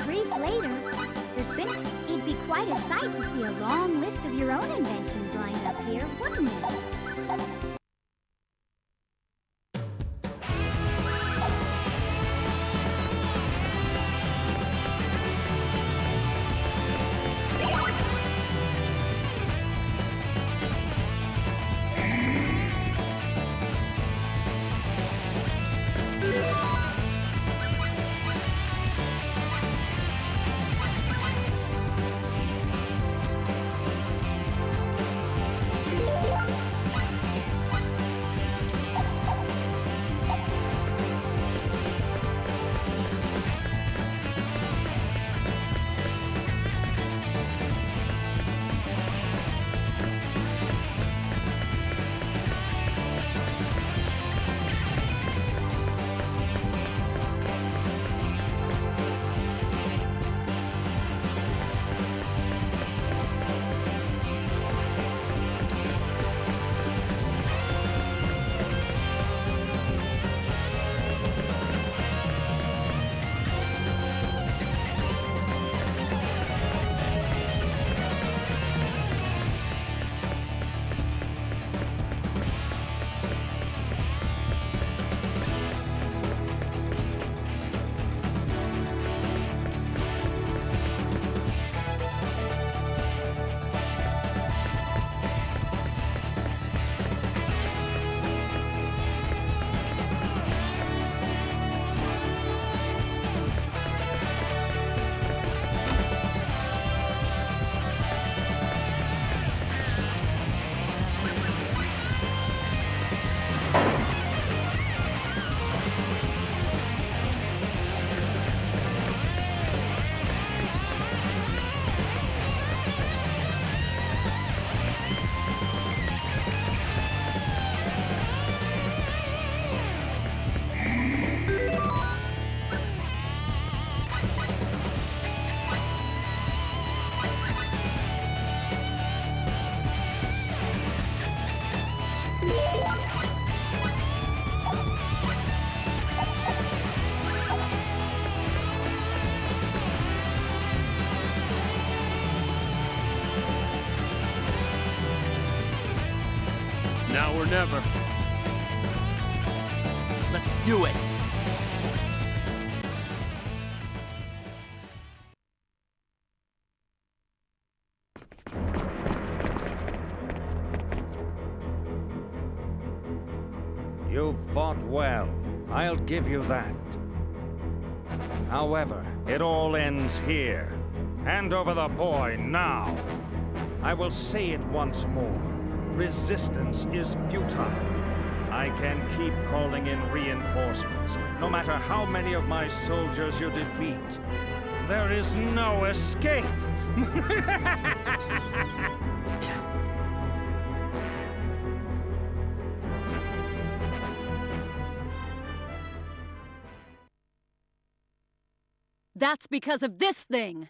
brief later. It'd be quite a sight to see a long list of your own inventions lined up here, wouldn't it? Now or never. Let's do it! You fought well. I'll give you that. However, it all ends here. Hand over the boy now. I will say it once more. Resistance is futile. I can keep calling in reinforcements, no matter how many of my soldiers you defeat. There is no escape! That's because of this thing!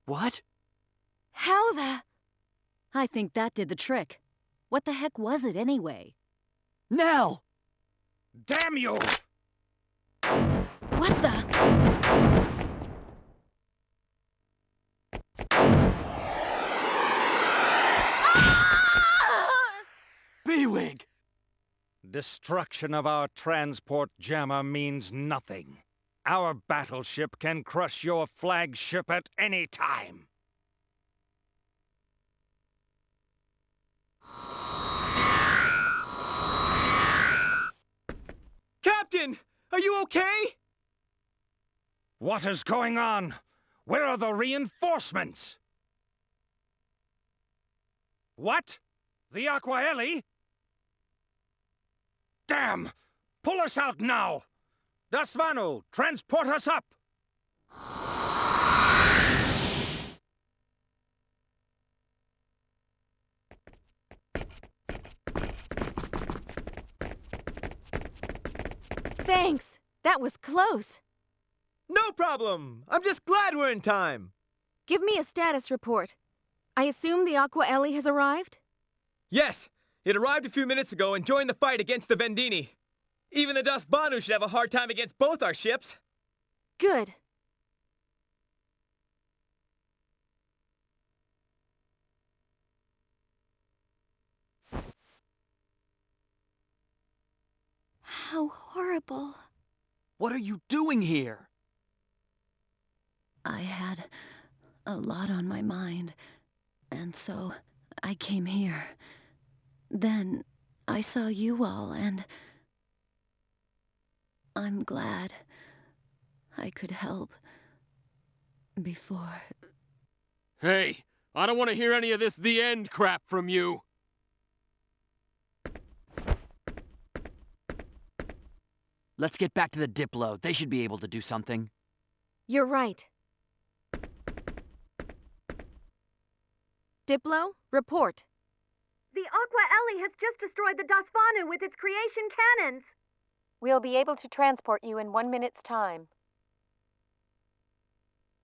What? How the... I think that did the trick. What the heck was it anyway? Nell! Damn you! What the... Biwig! Destruction of our transport jammer means nothing. Our battleship can crush your flagship at any time. Captain! Are you okay? What is going on? Where are the reinforcements? What? The Aquaelie? Damn! Pull us out now! Dasvanu, transport us up! Thanks! That was close! No problem! I'm just glad we're in time! Give me a status report. I assume the Aquaelie has arrived? Yes! It arrived a few minutes ago and joined the fight against the Vendeeni. Even the Banu should have a hard time against both our ships. Good. How horrible. What are you doing here? I had a lot on my mind, and so I came here. Then I saw you all, and I'm glad I could help before. Hey, I don't want to hear any of this the end crap from you. Let's get back to the Diplo. They should be able to do something. You're right. Diplo, report. The Aquaelie has just destroyed the Banu with its creation cannons. We'll be able to transport you in 1 minute's time.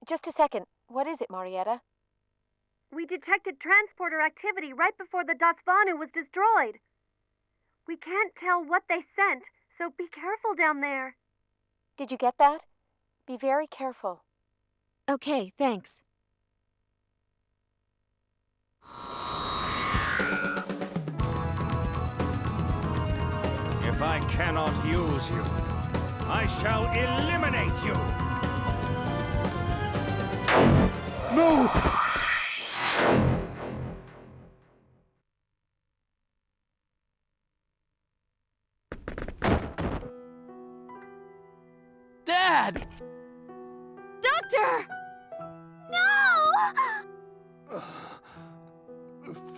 Just a second. What is it, Marietta? We detected transporter activity right before the Banu was destroyed. We can't tell what they sent, so be careful down there. Did you get that? Be very careful. Okay, thanks. If I cannot use you, I shall eliminate you! No! Dad! Doctor! No!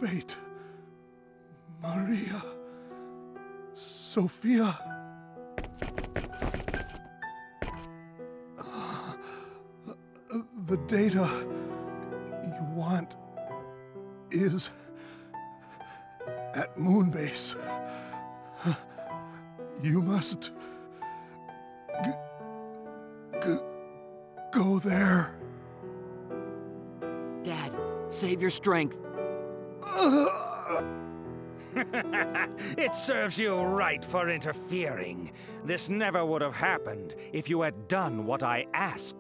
Fate. Maria. Sophia. The data you want is at Moonbase. You must go there. Dad, save your strength. It serves you right for interfering. This never would have happened if you had done what I asked.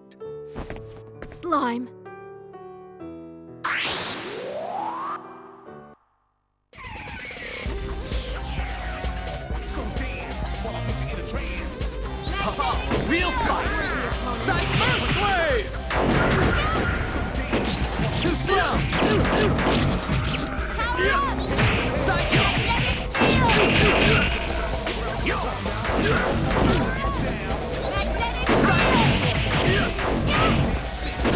Slime. Real fight! First wave! Too slow!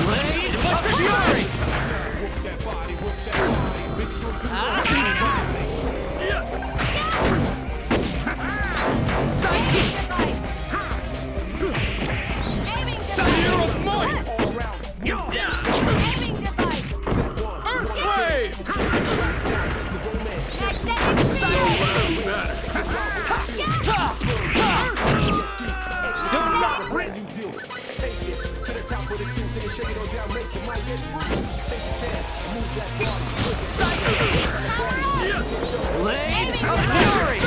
Blade of Fury! Spear of Might! Aiming device! Earthquake! Blade of Fury!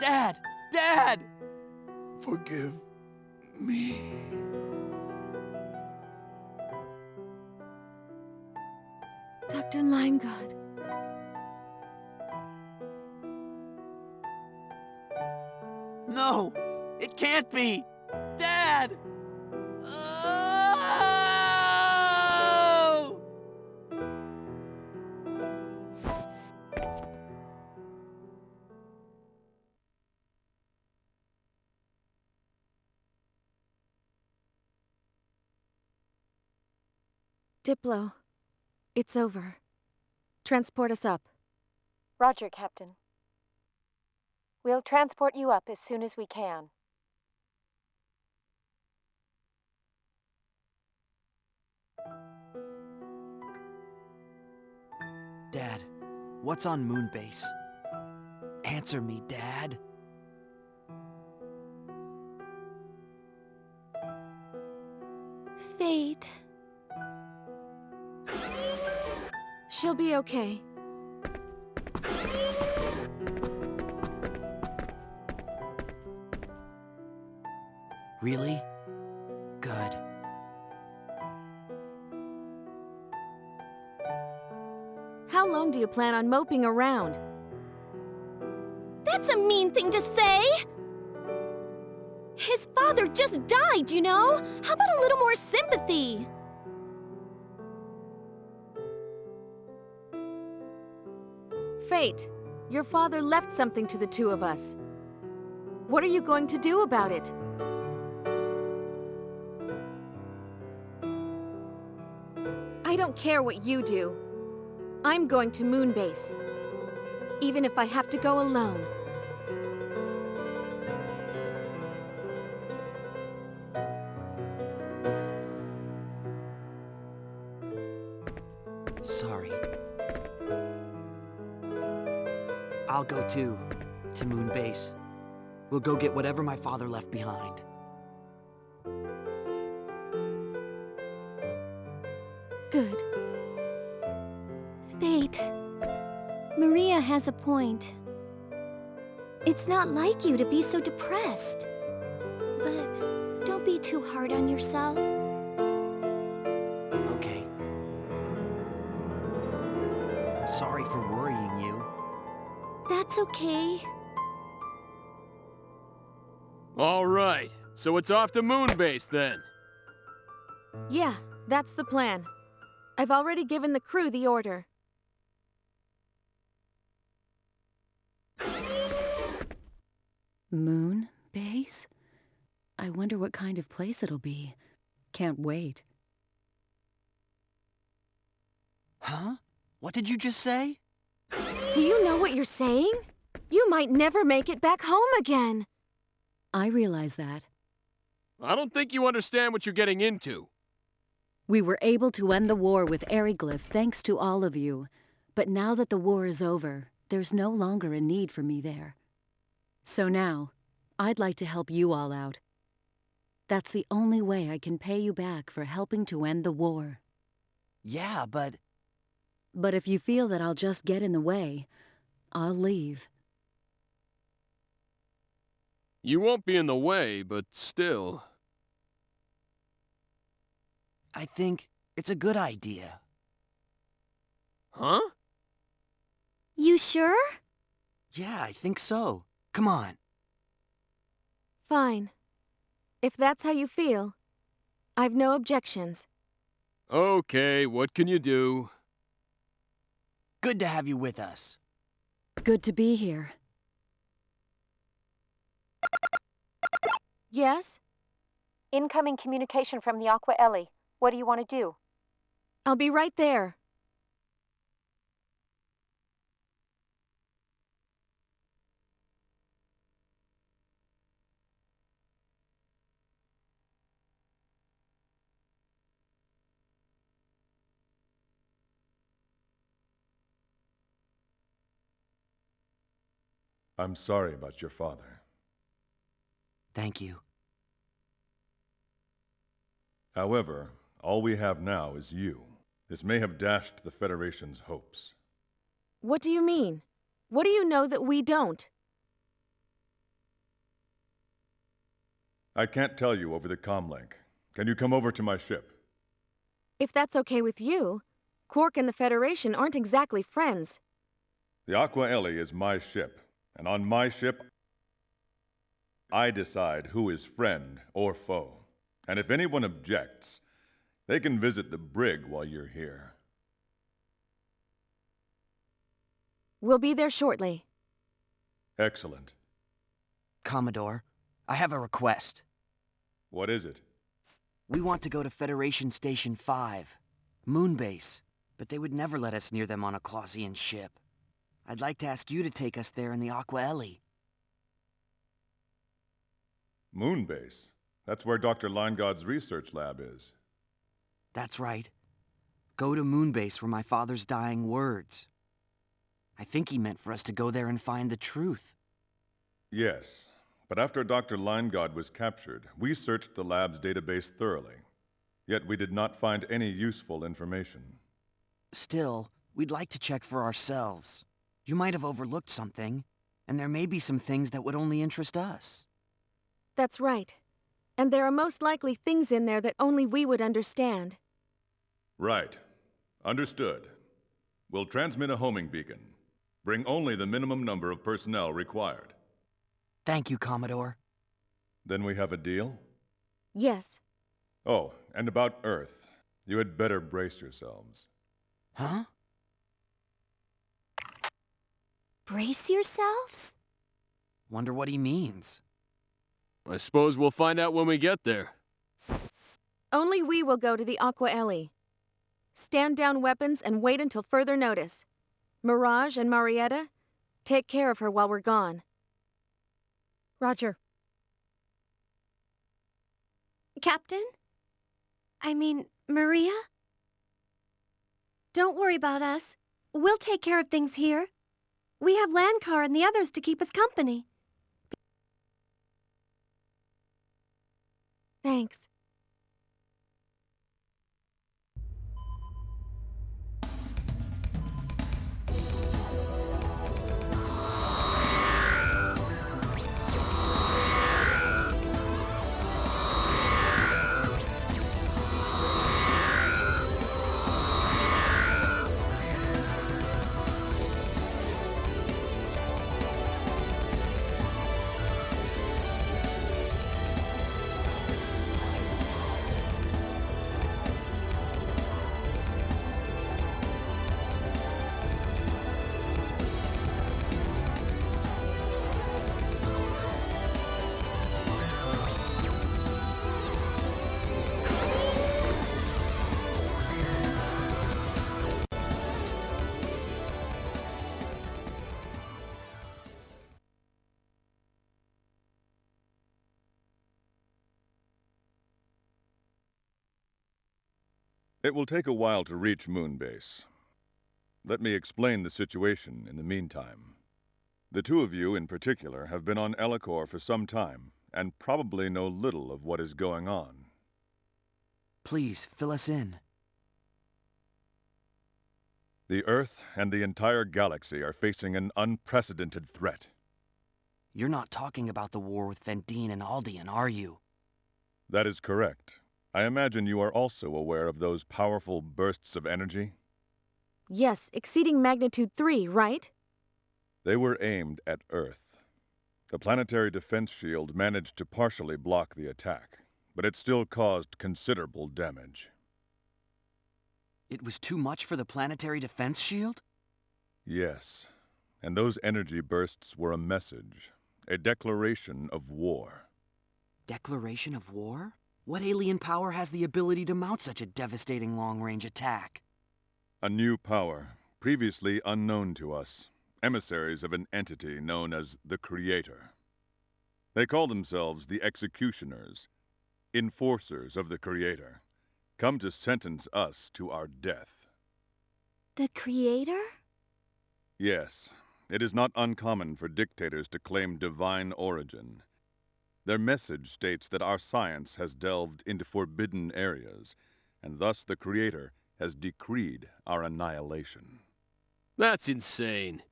Dad! Dad! Forgive me. Dr. Limeguard. No! It can't be! Dad! Oh! Diplo, it's over. Transport us up. Roger, Captain. We'll transport you up as soon as we can. Dad, what's on Moonbase? Answer me, Dad. Fate. She'll be okay. Really? Good. How long do you plan on moping around? That's a mean thing to say! His father just died, you know? How about a little more sympathy? Fate, your father left something to the two of us. What are you going to do about it? I don't care what you do. I'm going to Moonbase. Even if I have to go alone. Sorry. I'll go too, to Moonbase. We'll go get whatever my father left behind. Good. Fate. Maria has a point. It's not like you to be so depressed. But don't be too hard on yourself. Okay. I'm sorry for worrying you. That's okay. All right, so it's off to Moonbase then. Yeah, that's the plan. I've already given the crew the order. Moon base? I wonder what kind of place it'll be. Can't wait. Huh? What did you just say? Do you know what you're saying? You might never make it back home again. I realize that. I don't think you understand what you're getting into. We were able to end the war with Eriglyph thanks to all of you. But now that the war is over, there's no longer a need for me there. So now, I'd like to help you all out. That's the only way I can pay you back for helping to end the war. Yeah, but... But if you feel that I'll just get in the way, I'll leave. You won't be in the way, but still. I think it's a good idea. Huh? You sure? Yeah, I think so. Come on. Fine. If that's how you feel, I've no objections. Okay, what can you do? Good to have you with us. Good to be here. Yes? Incoming communication from the Aquaelie. What do you want to do? I'll be right there. I'm sorry about your father. Thank you. However, all we have now is you. This may have dashed the Federation's hopes. What do you mean? What do you know that we don't? I can't tell you over the comlink. Can you come over to my ship? If that's okay with you, Quark and the Federation aren't exactly friends. The Aquaelie is my ship, and on my ship, I decide who is friend or foe. And if anyone objects, they can visit the brig while you're here. We'll be there shortly. Excellent. Commodore, I have a request. What is it? We want to go to Federation Station 5. Moonbase, but they would never let us near them on a Clausian ship. I'd like to ask you to take us there in the Aquaelie. Moonbase? That's where Dr. Linegod's research lab is. That's right. Go to Moonbase where my father's dying words. I think he meant for us to go there and find the truth. Yes, but after Dr. Linegod was captured, we searched the lab's database thoroughly. Yet we did not find any useful information. Still, we'd like to check for ourselves. You might have overlooked something, and there may be some things that would only interest us. That's right. And there are most likely things in there that only we would understand. Right. Understood. We'll transmit a homing beacon. Bring only the minimum number of personnel required. Thank you, Commodore. Then we have a deal? Yes. Oh, and about Earth. You had better brace yourselves. Huh? Brace yourselves? Wonder what he means. I suppose we'll find out when we get there. Only we will go to the Aquaelie. Stand down weapons and wait until further notice. Mirage and Marietta, take care of her while we're gone. Roger. Captain? I mean, Maria? Don't worry about us. We'll take care of things here. We have Landcar and the others to keep us company. Thanks. It will take a while to reach Moonbase. Let me explain the situation in the meantime. The two of you in particular have been on Ellicor for some time, and probably know little of what is going on. Please, fill us in. The Earth and the entire galaxy are facing an unprecedented threat. You're not talking about the war with Vendeeni and Aldean, are you? That is correct. I imagine you are also aware of those powerful bursts of energy? Yes, exceeding magnitude 3, right? They were aimed at Earth. The planetary defense shield managed to partially block the attack, but it still caused considerable damage. It was too much for the planetary defense shield? Yes, and those energy bursts were a message, a declaration of war. Declaration of war? What alien power has the ability to mount such a devastating long-range attack? A new power, previously unknown to us, emissaries of an entity known as the Creator. They call themselves the Executioners, enforcers of the Creator, come to sentence us to our death. The Creator? Yes, it is not uncommon for dictators to claim divine origin. Their message states that our science has delved into forbidden areas, and thus the Creator has decreed our annihilation. That's insane.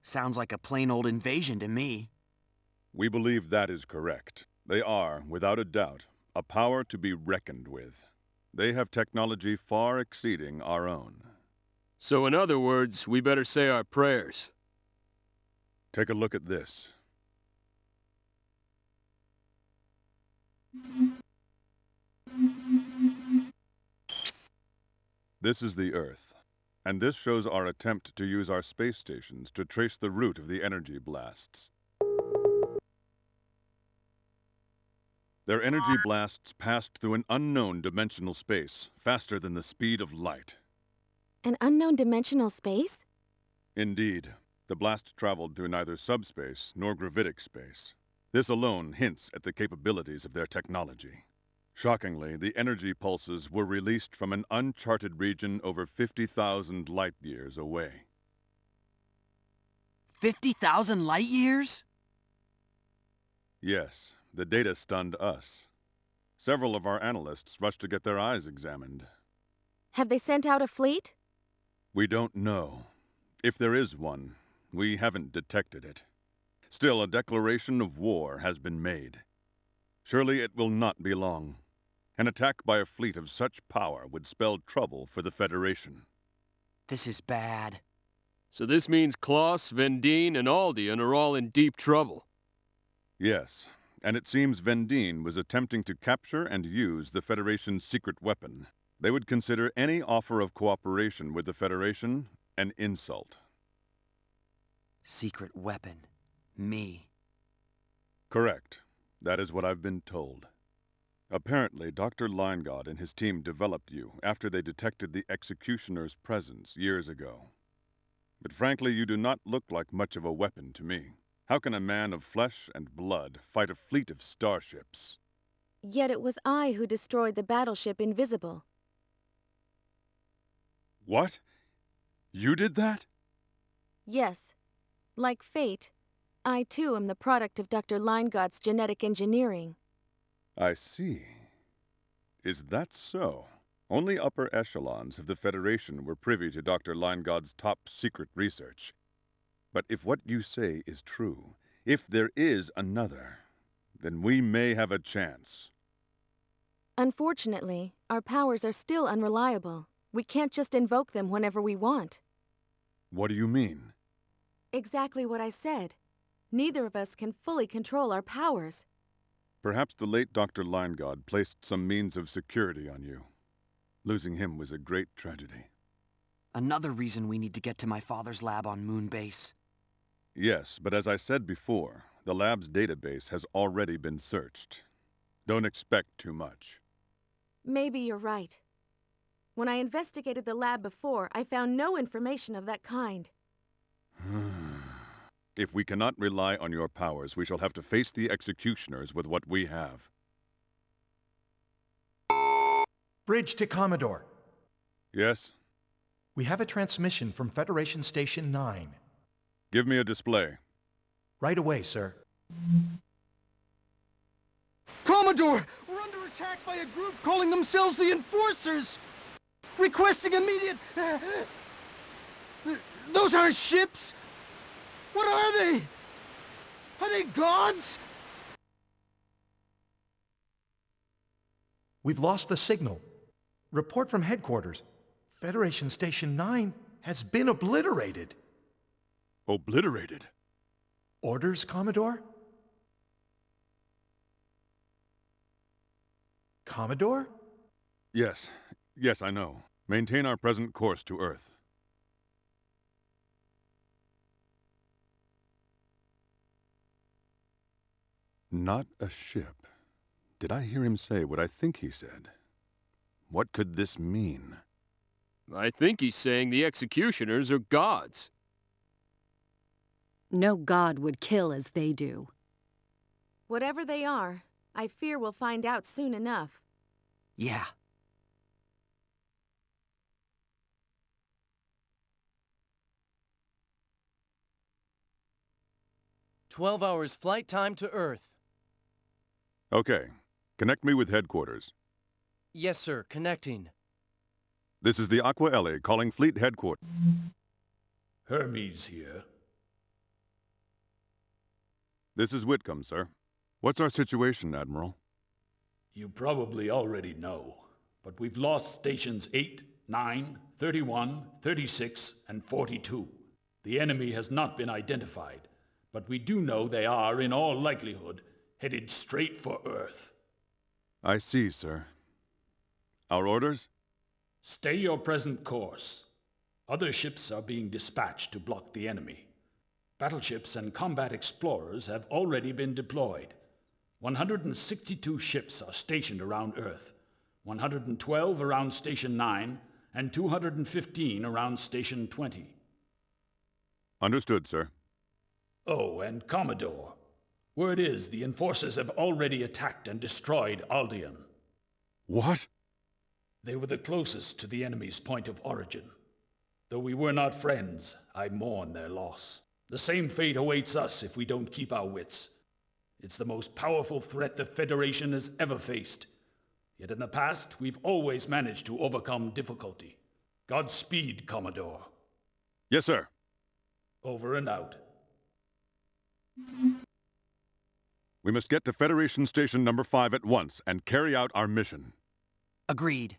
Sounds like a plain old invasion to me. We believe that is correct. They are, without a doubt, a power to be reckoned with. They have technology far exceeding our own. So in other words, we better say our prayers. Take a look at this. This is the Earth, and this shows our attempt to use our space stations to trace the route of the energy blasts. Their energy blasts passed through an unknown dimensional space, faster than the speed of light. An unknown dimensional space? Indeed, the blast traveled through neither subspace nor gravitic space. This alone hints at the capabilities of their technology. Shockingly, the energy pulses were released from an uncharted region over 50,000 light-years away. 50,000 light years? Yes, the data stunned us. Several of our analysts rushed to get their eyes examined. Have they sent out a fleet? We don't know. If there is one, we haven't detected it. Still, a declaration of war has been made. Surely it will not be long. An attack by a fleet of such power would spell trouble for the Federation. This is bad. So this means Klaus, Vendeeni, and Aldian are all in deep trouble. Yes, and it seems Vendeeni was attempting to capture and use the Federation's secret weapon. They would consider any offer of cooperation with the Federation an insult. Secret weapon. Me. Correct. That is what I've been told. Apparently, Dr. Leingod and his team developed you after they detected the Executioner's presence years ago. But frankly, you do not look like much of a weapon to me. How can a man of flesh and blood fight a fleet of starships? Yet it was I who destroyed the battleship Invisible. What? You did that? Yes. Like fate, I too am the product of Dr. Leingod's genetic engineering. I see. Is that so? Only upper echelons of the Federation were privy to Dr. Leingod's top secret research. But if what you say is true, if there is another, then we may have a chance. Unfortunately, our powers are still unreliable. We can't just invoke them whenever we want. What do you mean? Exactly what I said. Neither of us can fully control our powers. Perhaps the late Dr. Leingod placed some means of security on you. Losing him was a great tragedy. Another reason we need to get to my father's lab on Moonbase. Yes, but as I said before, the lab's database has already been searched. Don't expect too much. Maybe you're right. When I investigated the lab before, I found no information of that kind. If we cannot rely on your powers, we shall have to face the Executioners with what we have. Bridge to Commodore. Yes? We have a transmission from Federation Station 9. Give me a display. Right away, sir. Commodore! We're under attack by a group calling themselves the Enforcers! Requesting immediate... Those aren't ships! What are they? Are they gods? We've lost the signal. Report from headquarters. Federation Station 9 has been obliterated. Obliterated? Orders, Commodore? Commodore? Yes. Yes, I know. Maintain our present course to Earth. Not a ship. Did I hear him say what I think he said? What could this mean? I think he's saying the Executioners are gods. No god would kill as they do. Whatever they are, I fear we'll find out soon enough. Yeah. "12 hours flight time to Earth." Okay. Connect me with headquarters. Yes, sir. Connecting. This is the Aquaelie calling Fleet Headquarters. Hermes here. This is Whitcomb, sir. What's our situation, Admiral? You probably already know, but we've lost stations 8, 9, 31, 36, and 42. The enemy has not been identified, but we do know they are, in all likelihood, headed straight for Earth. I see, sir. Our orders? Stay your present course. Other ships are being dispatched to block the enemy. Battleships and combat explorers have already been deployed. 162 ships are stationed around Earth, 112 around Station 9, and 215 around Station 20. Understood, sir. Oh, and Commodore, word is the Enforcers have already attacked and destroyed Aldean. What? They were the closest to the enemy's point of origin. Though we were not friends, I mourn their loss. The same fate awaits us if we don't keep our wits. It's the most powerful threat the Federation has ever faced. Yet in the past, we've always managed to overcome difficulty. Godspeed, Commodore. Yes, sir. Over and out. We must get to Federation Station number 5 at once and carry out our mission. Agreed.